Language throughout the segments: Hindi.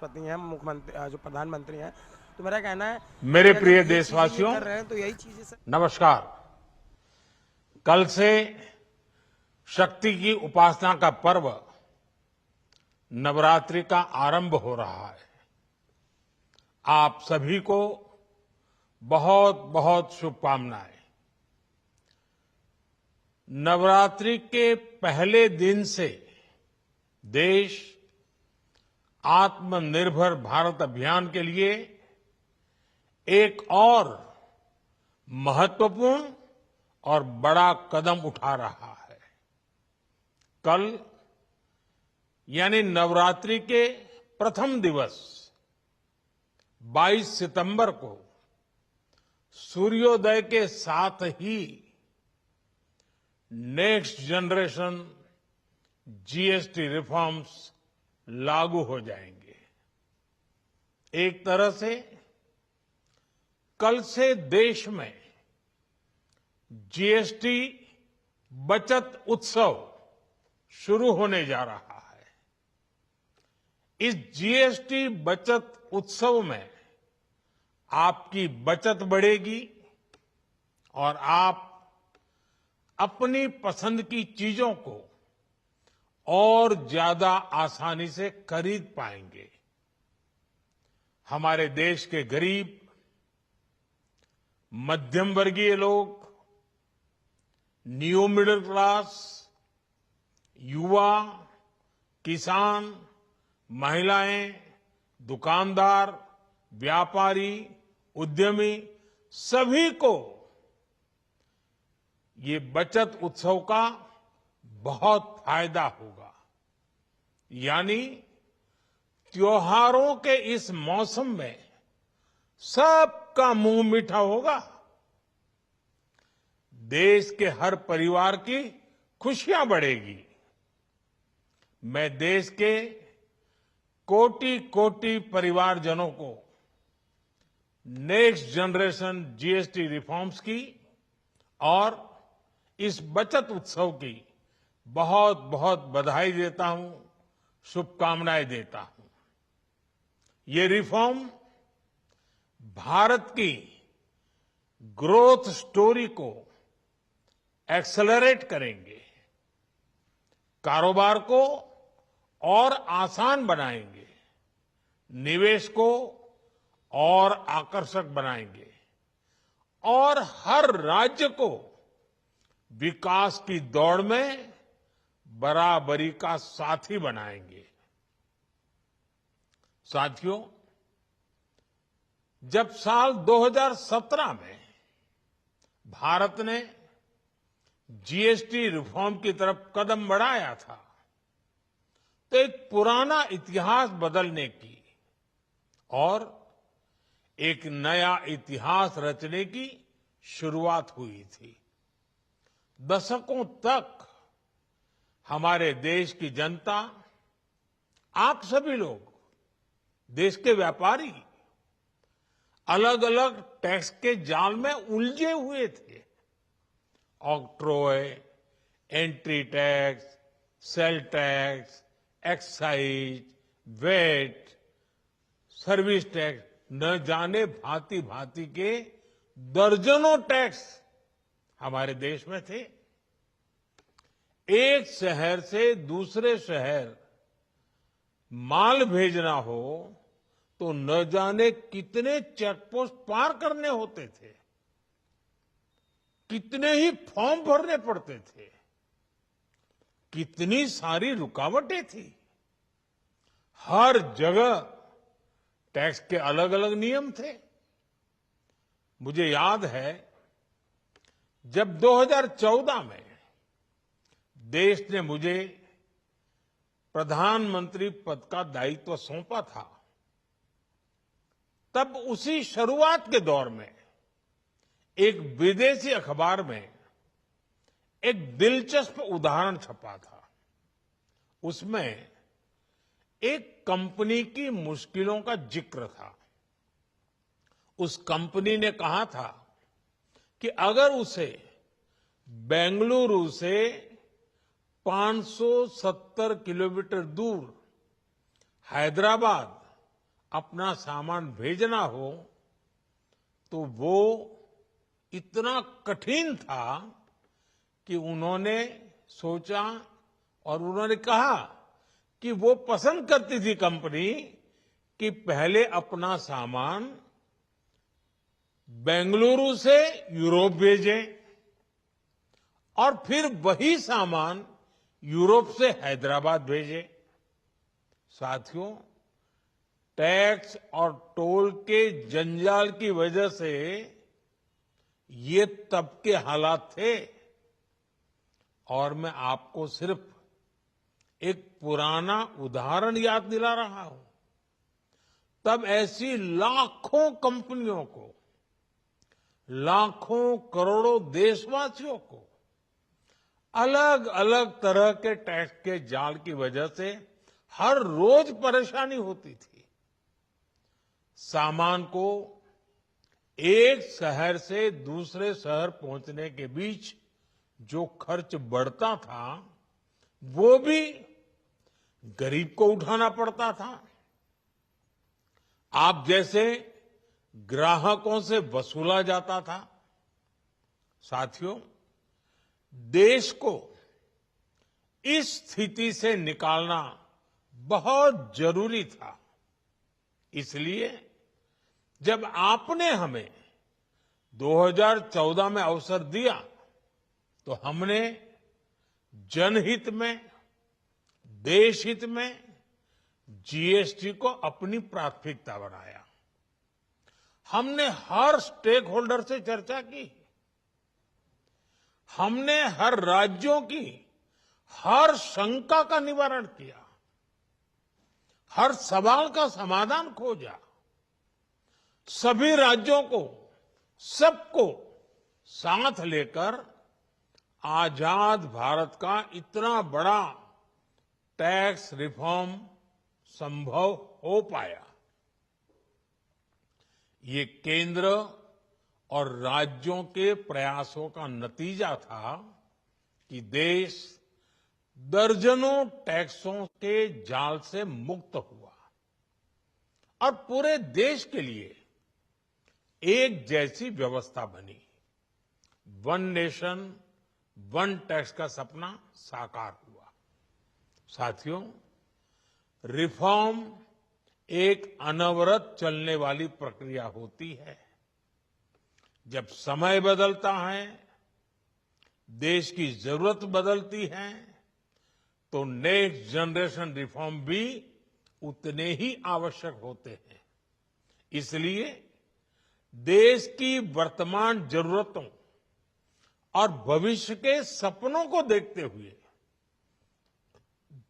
राष्ट्रपति हैं, मुख्यमंत्री जो प्रधानमंत्री हैं, तो मेरा कहना है मेरे कि अगर प्रिय ये चीजें ये देशवासियों, कर रहे हैं तो यही चीजें सर। नमस्कार। कल से शक्ति की उपासना का पर्व नवरात्रि का आरंभ हो रहा है। आप सभी को बहुत बहुत शुभकामनाएं। नवरात्रि के पहले दिन से देश आत्मनिर्भर भारत अभियान के लिए एक और महत्वपूर्ण और बड़ा कदम उठा रहा है। कल यानी नवरात्रि के प्रथम दिवस 22 सितंबर को सूर्योदय के साथ ही नेक्स्ट जनरेशन जीएसटी रिफॉर्म्स लागू हो जाएंगे। एक तरह से कल से देश में जीएसटी बचत उत्सव शुरू होने जा रहा है। इस जीएसटी बचत उत्सव में आपकी बचत बढ़ेगी और आप अपनी पसंद की चीजों को और ज्यादा आसानी से खरीद पाएंगे। हमारे देश के गरीब, मध्यम वर्गीय लोग, न्यू मिडिल क्लास, युवा, किसान, महिलाएं, दुकानदार, व्यापारी, उद्यमी, सभी को ये बचत उत्सव का बहुत फायदा होगा। यानी त्योहारों के इस मौसम में सबका मुंह मीठा होगा। देश के हर परिवार की खुशियां बढ़ेगी। मैं देश के कोटि कोटि परिवारजनों को नेक्स्ट जनरेशन जीएसटी रिफॉर्म्स की और इस बचत उत्सव की बहुत बहुत बधाई देता हूं, शुभकामनाएं देता हूं। ये रिफॉर्म भारत की ग्रोथ स्टोरी को एक्सेलरेट करेंगे, कारोबार को और आसान बनाएंगे, निवेश को और आकर्षक बनाएंगे और हर राज्य को विकास की दौड़ में बराबरी का साथी बनाएंगे। साथियों, जब साल 2017 में भारत ने जीएसटी रिफॉर्म की तरफ कदम बढ़ाया था, तो एक पुराना इतिहास बदलने की और एक नया इतिहास रचने की शुरुआत हुई थी। दशकों तक हमारे देश की जनता, आप सभी लोग, देश के व्यापारी अलग अलग टैक्स के जाल में उलझे हुए थे। Octroi, entry tax, sale tax, excise, VAT, service tax, न जाने भांति भांति के दर्जनों टैक्स हमारे देश में थे। एक शहर से दूसरे शहर माल भेजना हो तो न जाने कितने चेकपोस्ट पार करने होते थे, कितने ही फॉर्म भरने पड़ते थे, कितनी सारी रुकावटें थी। हर जगह टैक्स के अलग अलग नियम थे। मुझे याद है जब 2014 में देश ने मुझे प्रधानमंत्री पद का दायित्व सौंपा था, तब उसी शुरुआत के दौर में एक विदेशी अखबार में एक दिलचस्प उदाहरण छपा था। उसमें एक कंपनी की मुश्किलों का जिक्र था। उस कंपनी ने कहा था कि अगर उसे बेंगलुरु से 570 किलोमीटर दूर हैदराबाद अपना सामान भेजना हो तो वो इतना कठिन था कि उन्होंने सोचा और उन्होंने कहा कि वो पसंद करती थी कंपनी कि पहले अपना सामान बेंगलुरु से यूरोप भेजें और फिर वही सामान यूरोप से हैदराबाद भेजें। साथियों, टैक्स और टोल के जंजाल की वजह से ये तब के हालात थे और मैं आपको सिर्फ एक पुराना उदाहरण याद दिला रहा हूं। तब ऐसी लाखों कंपनियों को, लाखों करोड़ों देशवासियों को अलग अलग तरह के टैक्स के जाल की वजह से हर रोज परेशानी होती थी। सामान को एक शहर से दूसरे शहर पहुंचने के बीच जो खर्च बढ़ता था वो भी गरीब को उठाना पड़ता था। आप जैसे ग्राहकों से वसूला जाता था। साथियों, देश को इस स्थिति से निकालना बहुत जरूरी था। इसलिए जब आपने हमें 2014 में अवसर दिया तो हमने जनहित में, देशहित में जीएसटी को अपनी प्राथमिकता बनाया। हमने हर स्टेक होल्डर से चर्चा की। हमने हर राज्यों की हर शंका का निवारण किया, हर सवाल का समाधान खोजा। सभी राज्यों को, सबको साथ लेकर आजाद भारत का इतना बड़ा टैक्स रिफॉर्म संभव हो पाया। ये केंद्र और राज्यों के प्रयासों का नतीजा था कि देश दर्जनों टैक्सों के जाल से मुक्त हुआ और पूरे देश के लिए एक जैसी व्यवस्था बनी। वन नेशन वन टैक्स का सपना साकार हुआ। साथियों, रिफॉर्म एक अनवरत चलने वाली प्रक्रिया होती है। जब समय बदलता है, देश की जरूरत बदलती है, तो नेक्स्ट जनरेशन रिफॉर्म भी उतने ही आवश्यक होते हैं। इसलिए देश की वर्तमान जरूरतों और भविष्य के सपनों को देखते हुए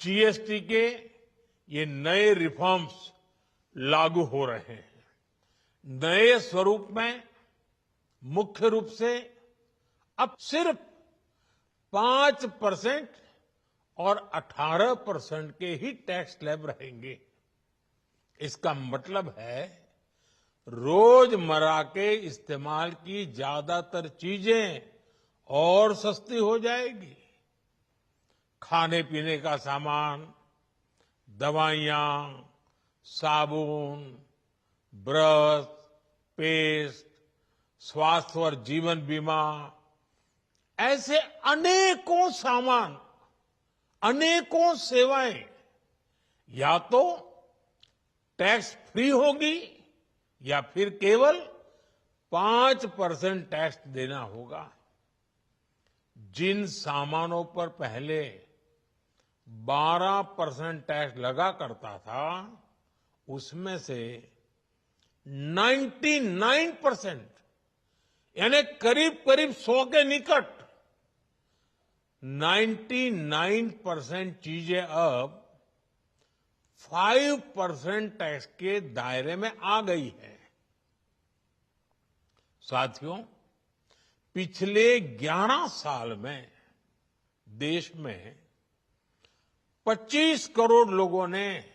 जीएसटी के ये नए रिफॉर्म्स लागू हो रहे हैं। नए स्वरूप में मुख्य रूप से अब सिर्फ 5% और 18% के ही टैक्स स्लैब रहेंगे। इसका मतलब है रोजमर्रा के इस्तेमाल की ज्यादातर चीजें और सस्ती हो जाएगी। खाने पीने का सामान, दवाइयां, साबुन, ब्रश, पेस्ट, स्वास्थ्य और जीवन बीमा, ऐसे अनेकों सामान, अनेकों सेवाएं या तो टैक्स फ्री होगी या फिर केवल 5% टैक्स देना होगा। जिन सामानों पर पहले 12% टैक्स लगा करता था, उसमें से 99% यानी करीब करीब 100 के निकट 99% चीजें अब 5% टैक्स के दायरे में आ गई है। साथियों, पिछले 11 साल में देश में 25 करोड़ लोगों ने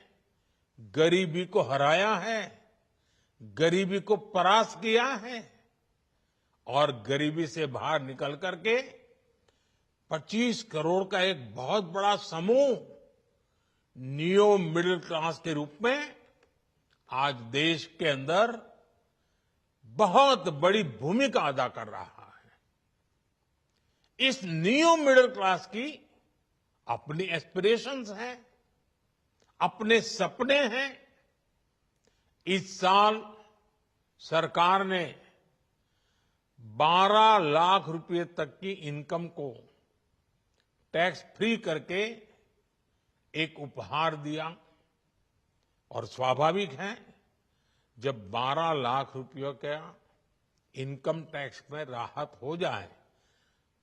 गरीबी को हराया है, गरीबी को परास्त किया है और गरीबी से बाहर निकल करके 25 करोड़ का एक बहुत बड़ा समूह नियो मिडिल क्लास के रूप में आज देश के अंदर बहुत बड़ी भूमिका अदा कर रहा है। इस न्यू मिडिल क्लास की अपनी एस्पिरेशंस हैं, अपने सपने हैं। इस साल सरकार ने 12 लाख रुपए तक की इनकम को टैक्स फ्री करके एक उपहार दिया और स्वाभाविक है जब 12 लाख रुपयों का इनकम टैक्स में राहत हो जाए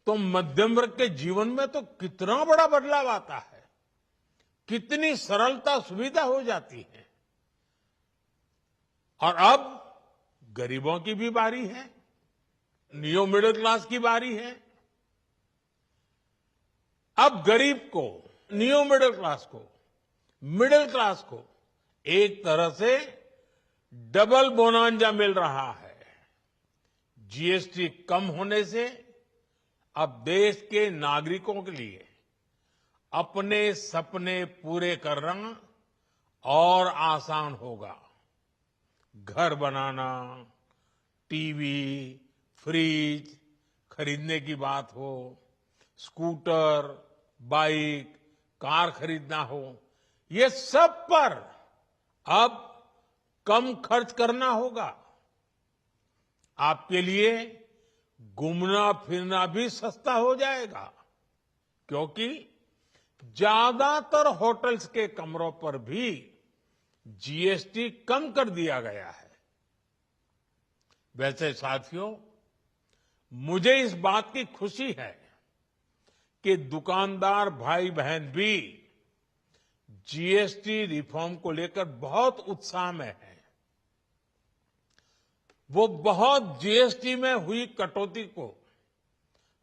तो मध्यम वर्ग के जीवन में तो कितना बड़ा बदलाव आता है, कितनी सरलता सुविधा हो जाती है। और अब गरीबों की भी बारी है, न्यू मिडिल क्लास की बारी है। अब गरीब को, न्यू मिडिल क्लास को एक तरह से डबल बोनांजा मिल रहा है। जीएसटी कम होने से अब देश के नागरिकों के लिए अपने सपने पूरे करना और आसान होगा। घर बनाना, टीवी, फ्रिज खरीदने की बात हो, स्कूटर, बाइक, कार खरीदना हो, ये सब पर अब कम खर्च करना होगा। आपके लिए घूमना फिरना भी सस्ता हो जाएगा, क्योंकि ज्यादातर होटल्स के कमरों पर भी जीएसटी कम कर दिया गया है। वैसे साथियों, मुझे इस बात की खुशी है कि दुकानदार भाई बहन भी जीएसटी रिफॉर्म को लेकर बहुत उत्साह में है। वो बहुत जीएसटी में हुई कटौती को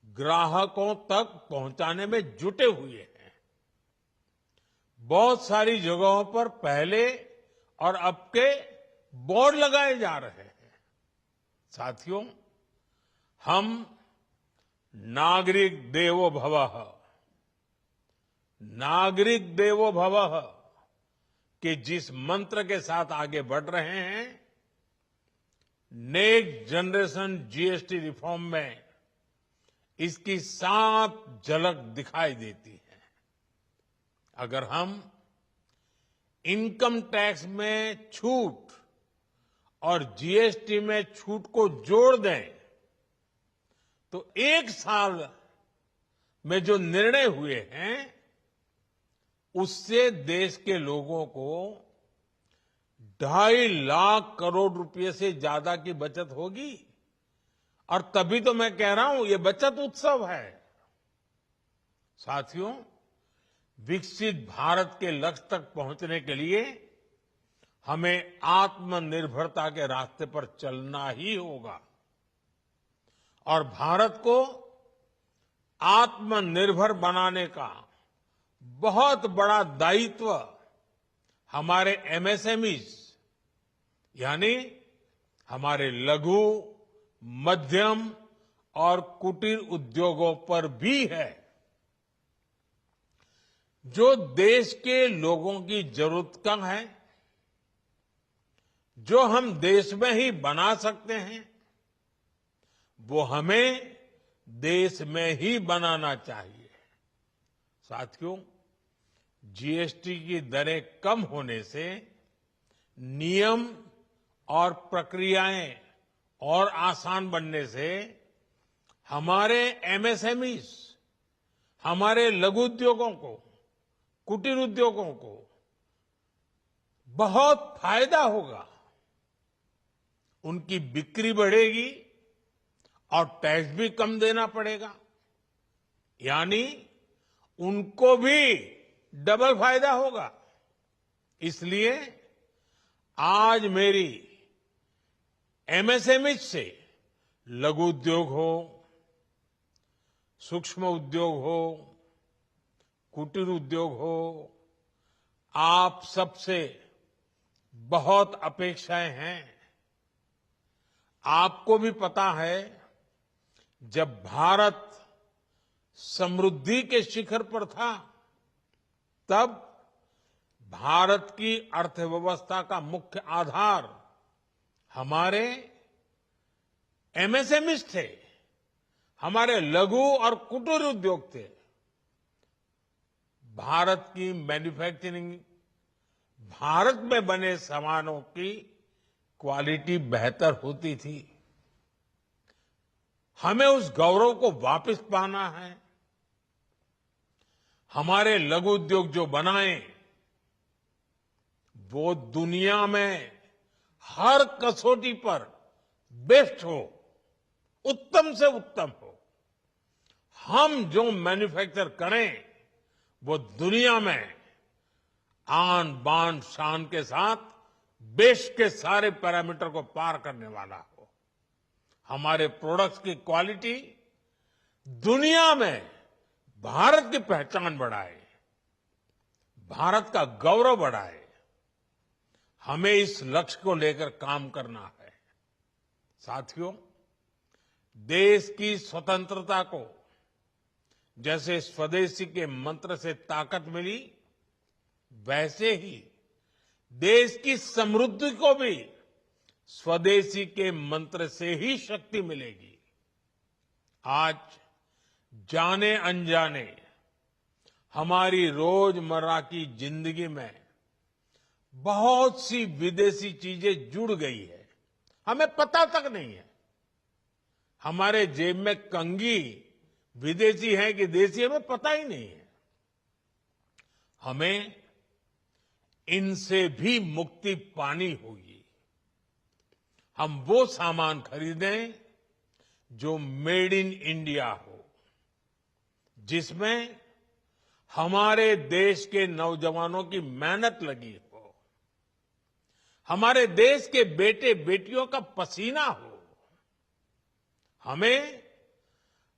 ग्राहकों तक पहुंचाने में जुटे हुए हैं। बहुत सारी जगहों पर पहले और अब के बोर्ड लगाए जा रहे हैं। साथियों, हम नागरिक देवो भवः के जिस मंत्र के साथ आगे बढ़ रहे हैं, नेक्स्ट जनरेशन जीएसटी रिफॉर्म में इसकी साफ झलक दिखाई देती है। अगर हम इनकम टैक्स में छूट और जीएसटी में छूट को जोड़ दें तो एक साल में जो निर्णय हुए हैं उससे देश के लोगों को 2.5 लाख करोड़ रुपए से ज्यादा की बचत होगी। और तभी तो मैं कह रहा हूं ये बचत उत्सव है। साथियों, विकसित भारत के लक्ष्य तक पहुंचने के लिए हमें आत्मनिर्भरता के रास्ते पर चलना ही होगा और भारत को आत्मनिर्भर बनाने का बहुत बड़ा दायित्व हमारे एमएसएमईज यानी हमारे लघु, मध्यम और कुटीर उद्योगों पर भी है, जो देश के लोगों की जरूरत कम है, जो हम देश में ही बना सकते हैं, वो हमें देश में ही बनाना चाहिए। साथियों, जीएसटी की दरें कम होने से नियम और प्रक्रियाएं और आसान बनने से हमारे एमएसएमईज, हमारे लघु उद्योगों को, कुटीर उद्योगों को बहुत फायदा होगा। उनकी बिक्री बढ़ेगी और टैक्स भी कम देना पड़ेगा, यानी उनको भी डबल फायदा होगा। इसलिए आज मेरी एमएसएमई से लघु उद्योग हो, सूक्ष्म उद्योग हो, कुटीर उद्योग हो, आप सबसे बहुत अपेक्षाएं हैं। आपको भी पता है, जब भारत समृद्धि के शिखर पर था तब भारत की अर्थव्यवस्था का मुख्य आधार हमारे एमएसएमईज थे, हमारे लघु और कुटीर उद्योग थे। भारत की मैन्युफैक्चरिंग, भारत में बने सामानों की क्वालिटी बेहतर होती थी। हमें उस गौरव को वापस पाना है। हमारे लघु उद्योग जो बनाए वो दुनिया में हर कसौटी पर बेस्ट हो, उत्तम से उत्तम हो। हम जो मैन्युफैक्चर करें वो दुनिया में आन बान शान के साथ देश के सारे पैरामीटर को पार करने वाला हो। हमारे प्रोडक्ट्स की क्वालिटी दुनिया में भारत की पहचान बढ़ाए, भारत का गौरव बढ़ाए। हमें इस लक्ष्य को लेकर काम करना है। साथियों, देश की स्वतंत्रता को जैसे स्वदेशी के मंत्र से ताकत मिली, वैसे ही देश की समृद्धि को भी स्वदेशी के मंत्र से ही शक्ति मिलेगी। आज जाने अनजाने हमारी रोजमर्रा की जिंदगी में बहुत सी विदेशी चीजें जुड़ गई है, हमें पता तक नहीं है। हमारे जेब में कंघी विदेशी है कि देसी, हमें पता ही नहीं है। हमें इनसे भी मुक्ति पानी होगी। हम वो सामान खरीदें जो मेड इन इंडिया हो, जिसमें हमारे देश के नौजवानों की मेहनत लगी हो, हमारे देश के बेटे बेटियों का पसीना हो। हमें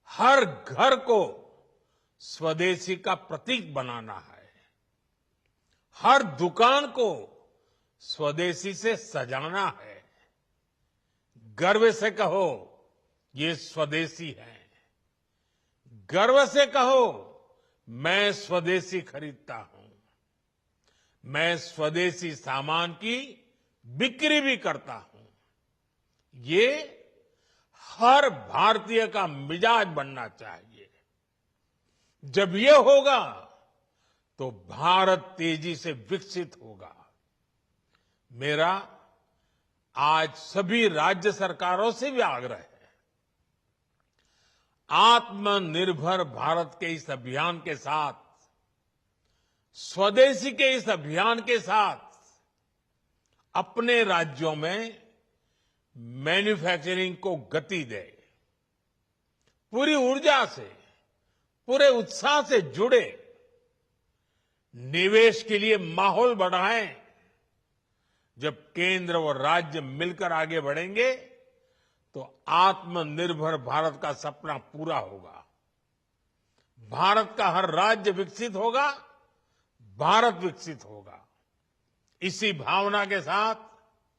हर घर को स्वदेशी का प्रतीक बनाना है, हर दुकान को स्वदेशी से सजाना है। गर्व से कहो ये स्वदेशी है, गर्व से कहो मैं स्वदेशी खरीदता हूं, मैं स्वदेशी सामान की बिक्री भी करता हूं। ये हर भारतीय का मिजाज बनना चाहिए। जब ये होगा तो भारत तेजी से विकसित होगा। मेरा आज सभी राज्य सरकारों से भी आग्रह है, आत्मनिर्भर भारत के इस अभियान के साथ, स्वदेशी के इस अभियान के साथ अपने राज्यों में मैन्युफैक्चरिंग को गति दे, पूरी ऊर्जा से, पूरे उत्साह से जुड़े, निवेश के लिए माहौल बढ़ाएं। जब केंद्र और राज्य मिलकर आगे बढ़ेंगे तो आत्मनिर्भर भारत का सपना पूरा होगा। भारत का हर राज्य विकसित होगा, भारत विकसित होगा। इसी भावना के साथ